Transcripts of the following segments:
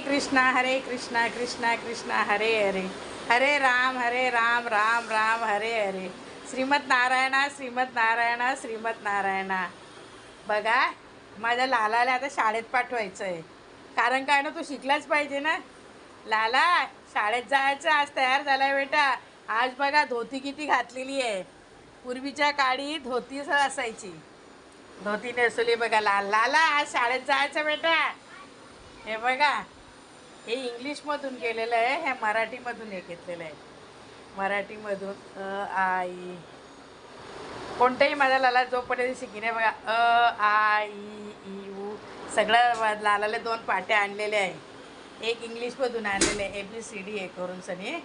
हरे कृष्णा कृष्णा कृष्णा हरे हरे, हरे राम राम राम हरे हरे. श्रीमत नारायणा श्रीमत नारायणा श्रीमत नारायणा. बघा, माझ्या लालाला आता शाळेत पाठवायचं आहे. कारण काय ना, तो शिकलाच पाहिजे ना. लाला, शाळेत जायचं. आज तयार झालाय बेटा. आज बघा धोती किती घातलेली आहे. पूर्वीच्या काळी धोती असायची. धोती नेसवली बघा. लाला, आज शाळेत जायचं बेटा. हे बघा, हे इंग्लिशमधून केलेलं आहे, हे मराठीमधून हे घेतलेलं आहे. मराठीमधून आई कोणत्याही माझ्या लाला जोपर्यंत शिकिने बघा आ ई उ सगळं लालाला 2 पाट्या आणलेल्या आहे. एक इंग्लिशमधून आणलेले आहे ABCD हे करून सनी.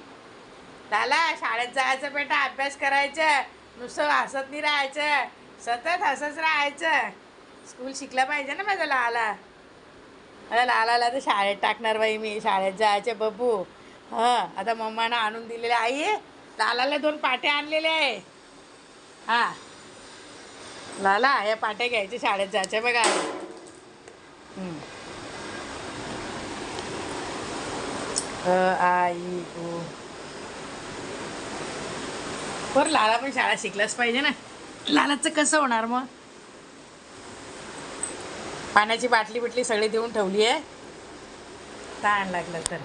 लाला, शाळेत जायचं बेटा, अभ्यास करायचं, नुसतं हसत नाही राहायचं, सतत हसत राहायचं. स्कूल शिकला पाहिजे ना माझा लाला. लालाला तर शाळेत टाकणार बाई मी. शाळेत जायचे बब्बू. आता मम्मानं आणून दिलेले. आई, लालाला 2 पाट्या आणलेल्या आहे. हां लाला, या पाट्या घ्यायच्या, शाळेत जायचं बघा. आई उ बरं, लाला पण शाळा शिकलाच पाहिजे ना. लालाचं कसं होणार मग. पाण्याची बाटली बिटली सगळी देऊन ठेवली आहे, ताण लागलं तर.